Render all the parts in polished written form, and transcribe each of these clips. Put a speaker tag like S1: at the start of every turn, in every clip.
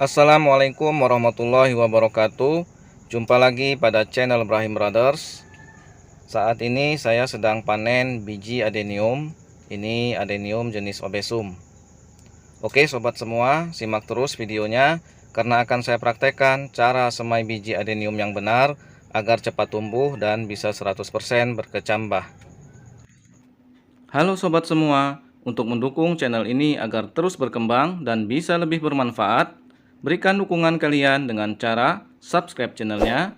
S1: Assalamualaikum warahmatullahi wabarakatuh. Jumpa lagi pada channel Brahim Brothers. Saat ini saya sedang panen biji adenium. Ini adenium jenis obesum. Oke sobat semua, simak terus videonya karena akan saya praktekkan cara semai biji adenium yang benar agar cepat tumbuh dan bisa 100% berkecambah. Halo sobat semua, untuk mendukung channel ini agar terus berkembang dan bisa lebih bermanfaat, berikan dukungan kalian dengan cara subscribe channelnya,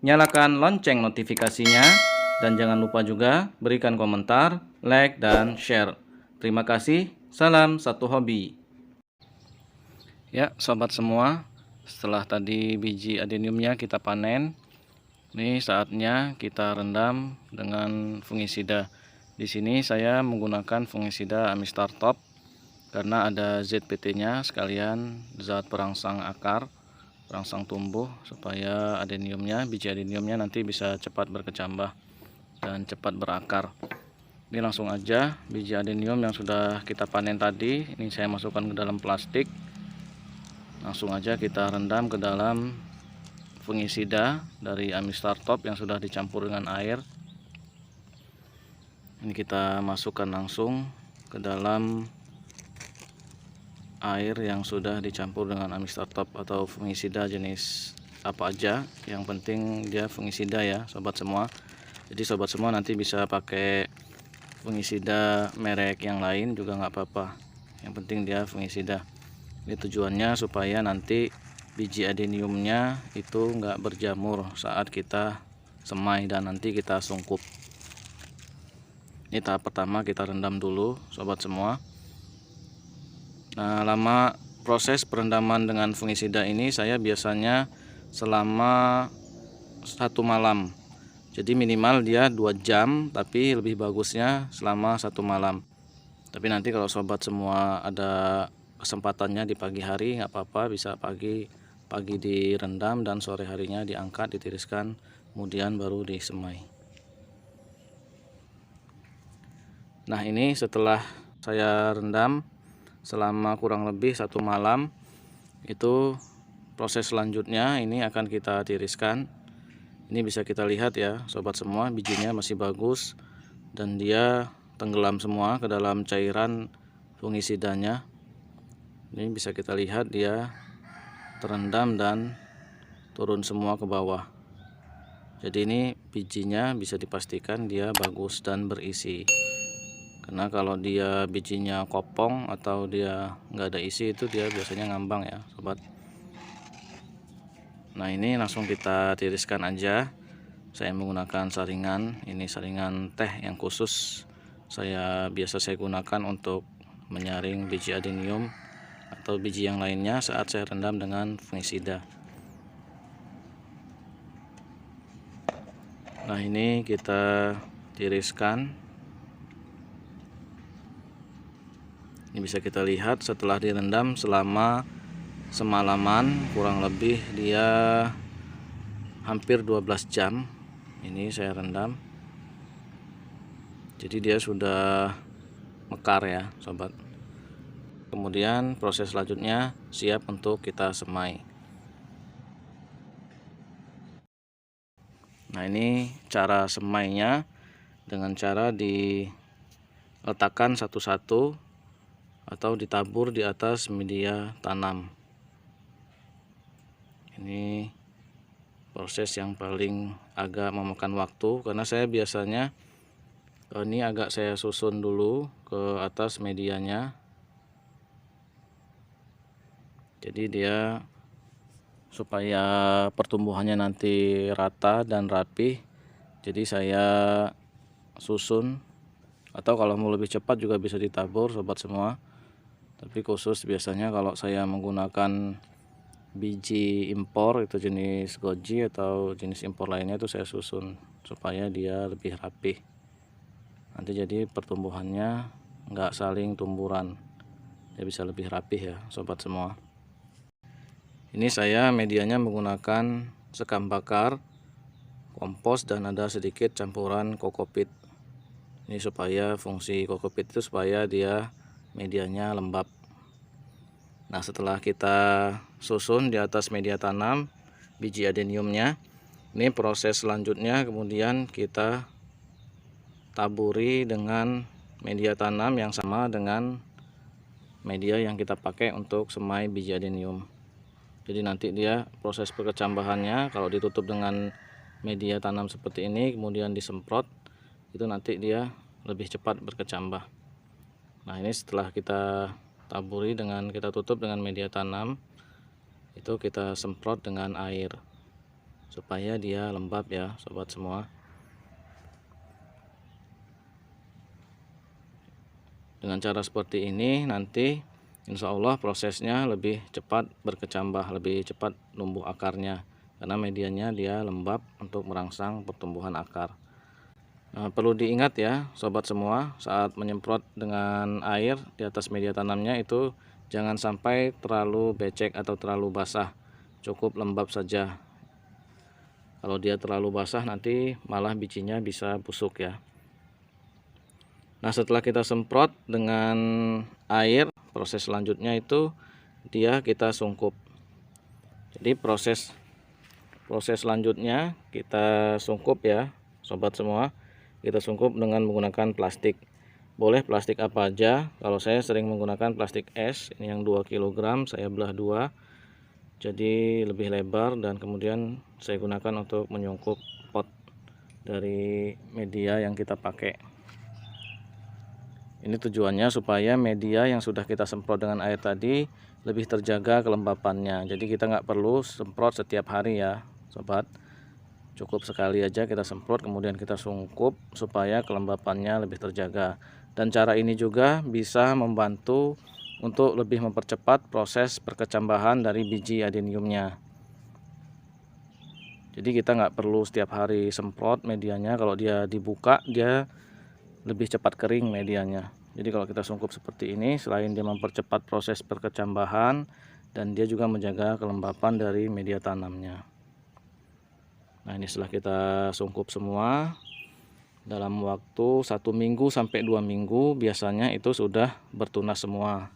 S1: nyalakan lonceng notifikasinya, dan jangan lupa juga berikan komentar, like, dan share. Terima kasih, salam satu hobi. Ya sobat semua, setelah tadi biji adeniumnya kita panen, ini saatnya kita rendam dengan fungisida. Di sini saya menggunakan fungisida Amistar Top karena ada ZPT-nya sekalian zat perangsang akar, perangsang tumbuh supaya adeniumnya, biji adeniumnya nanti bisa cepat berkecambah dan cepat berakar. Ini langsung aja biji adenium yang sudah kita panen tadi, ini saya masukkan ke dalam plastik. Langsung aja kita rendam ke dalam fungisida dari Amistar Top yang sudah dicampur dengan air. Ini kita masukkan langsung ke dalam air yang sudah dicampur dengan Amistar Top atau fungisida jenis apa aja, yang penting dia fungisida ya sobat semua. Jadi sobat semua nanti bisa pakai fungisida merek yang lain juga nggak apa-apa, yang penting dia fungisida. Ini tujuannya supaya nanti biji adeniumnya itu nggak berjamur saat kita semai dan nanti kita sungkup. Ini tahap pertama, kita rendam dulu sobat semua. Nah, lama proses perendaman dengan fungisida ini saya biasanya selama 1 malam. Jadi minimal dia 2 jam, tapi lebih bagusnya selama 1 malam. Tapi nanti kalau sobat semua ada kesempatannya di pagi hari nggak apa-apa, bisa pagi direndam dan sore harinya diangkat, ditiriskan, kemudian baru disemai. Nah, ini setelah saya rendam selama kurang lebih 1 malam, itu proses selanjutnya ini akan kita tiriskan. Ini bisa kita lihat ya sobat semua, bijinya masih bagus dan dia tenggelam semua ke dalam cairan fungisidanya. Ini bisa kita lihat dia terendam dan turun semua ke bawah. Jadi ini bijinya bisa dipastikan dia bagus dan berisi. Karena kalau dia bijinya kopong atau dia nggak ada isi, itu dia biasanya ngambang ya sobat. Nah, ini langsung kita tiriskan aja. Saya menggunakan saringan, ini saringan teh yang khusus biasa saya gunakan untuk menyaring biji adenium atau biji yang lainnya saat saya rendam dengan fungisida. Nah, ini kita tiriskan. Ini bisa kita lihat setelah direndam selama semalaman, kurang lebih dia hampir 12 jam. Ini saya rendam. Jadi dia sudah mekar ya sobat. Kemudian proses selanjutnya siap untuk kita semai. Nah, ini cara semainya dengan cara diletakkan satu-satu atau ditabur di atas media tanam. Ini proses yang paling agak memakan waktu karena saya biasanya ini agak saya susun dulu ke atas medianya. Jadi dia supaya pertumbuhannya nanti rata dan rapi. Jadi saya susun, atau kalau mau lebih cepat juga bisa ditabur sobat semua. Tapi khusus biasanya kalau saya menggunakan biji impor itu jenis goji atau jenis impor lainnya, itu saya susun supaya dia lebih rapi. Nanti jadi pertumbuhannya nggak saling tumburan, dia bisa lebih rapi ya sobat semua. Ini saya medianya menggunakan sekam bakar, kompos, dan ada sedikit campuran kokopit. Ini supaya fungsi kokopit itu supaya dia medianya lembab. Nah, setelah kita susun di atas media tanam biji adeniumnya, ini proses selanjutnya kemudian kita taburi dengan media tanam yang sama dengan media yang kita pakai untuk semai biji adenium. Jadi nanti dia proses perkecambahannya kalau ditutup dengan media tanam seperti ini kemudian disemprot, itu nanti dia lebih cepat berkecambah. Nah, ini setelah kita taburi dengan kita tutup dengan media tanam, itu kita semprot dengan air supaya dia lembab ya sobat semua. Dengan cara seperti ini nanti insya Allah prosesnya lebih cepat berkecambah, lebih cepat numbuh akarnya karena medianya dia lembab untuk merangsang pertumbuhan akar. Nah, perlu diingat ya sobat semua, saat menyemprot dengan air di atas media tanamnya itu jangan sampai terlalu becek atau terlalu basah, cukup lembab saja. Kalau dia terlalu basah nanti malah bijinya bisa busuk ya. Nah, setelah kita semprot dengan air, proses selanjutnya itu kita sungkup. Jadi proses selanjutnya kita sungkup ya sobat semua. Kita sungkup dengan menggunakan plastik. Boleh plastik apa aja. Kalau saya sering menggunakan plastik es, ini yang 2 kg saya belah 2. Jadi lebih lebar dan kemudian saya gunakan untuk menyungkup pot dari media yang kita pakai. Ini tujuannya supaya media yang sudah kita semprot dengan air tadi lebih terjaga kelembapannya. Jadi kita nggak perlu semprot setiap hari ya sobat. Cukup sekali aja kita semprot kemudian kita sungkup supaya kelembapannya lebih terjaga. Dan cara ini juga bisa membantu untuk lebih mempercepat proses perkecambahan dari biji adeniumnya. Jadi kita nggak perlu setiap hari semprot medianya. Kalau dia dibuka dia lebih cepat kering medianya. Jadi kalau kita sungkup seperti ini, selain dia mempercepat proses perkecambahan dan dia juga menjaga kelembapan dari media tanamnya. Nah, ini setelah kita sungkup semua dalam waktu 1 minggu sampai 2 minggu biasanya itu sudah bertunas semua.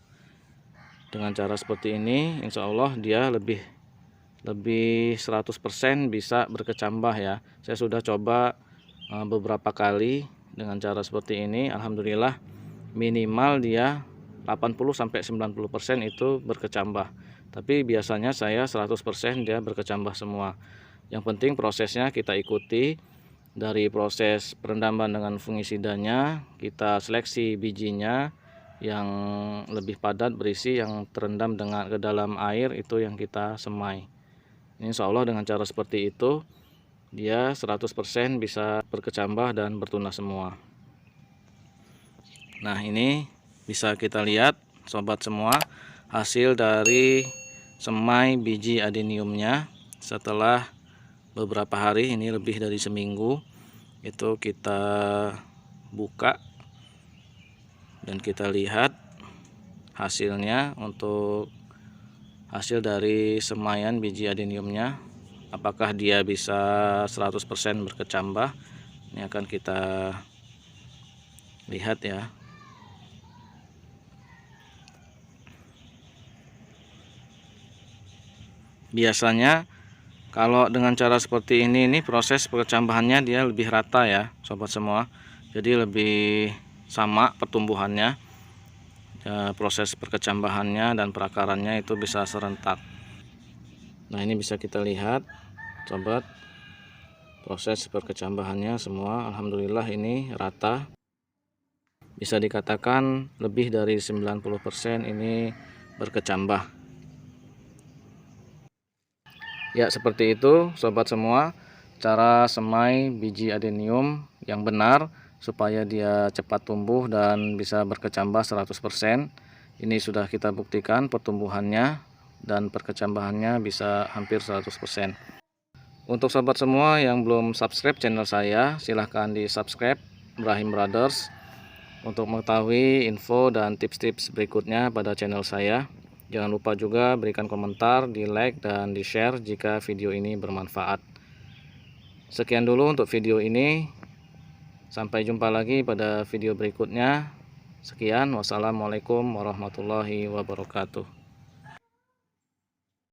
S1: Dengan cara seperti ini insya Allah dia lebih 100% bisa berkecambah ya. Saya sudah coba beberapa kali dengan cara seperti ini, alhamdulillah minimal dia 80-90% itu berkecambah. Tapi biasanya saya 100% dia berkecambah semua. Yang penting prosesnya kita ikuti, dari proses perendaman dengan fungisidanya, kita seleksi bijinya yang lebih padat berisi, yang terendam ke dalam air itu yang kita semai. Insya Allah dengan cara seperti itu dia 100% bisa berkecambah dan bertunas semua. Nah, ini bisa kita lihat sobat semua hasil dari semai biji adeniumnya setelah beberapa hari, ini lebih dari seminggu. Itu kita buka dan kita lihat hasilnya untuk hasil dari semaian biji adeniumnya, apakah dia bisa 100% berkecambah. Ini akan kita lihat ya. Biasanya kalau dengan cara seperti ini proses perkecambahannya dia lebih rata ya sobat semua. Jadi lebih sama pertumbuhannya, proses perkecambahannya dan perakarannya itu bisa serentak. Nah, ini bisa kita lihat sobat, proses perkecambahannya semua alhamdulillah ini rata. Bisa dikatakan lebih dari 90% ini berkecambah. Ya, seperti itu sobat semua cara semai biji adenium yang benar supaya dia cepat tumbuh dan bisa berkecambah 100%. Ini sudah kita buktikan pertumbuhannya dan perkecambahannya bisa hampir 100%. Untuk sobat semua yang belum subscribe channel saya, silahkan di subscribe Brahim Brothers untuk mengetahui info dan tips-tips berikutnya pada channel saya. Jangan lupa juga berikan komentar, di like dan di share jika video ini bermanfaat. Sekian dulu untuk video ini. Sampai jumpa lagi pada video berikutnya. Sekian, wassalamualaikum warahmatullahi wabarakatuh.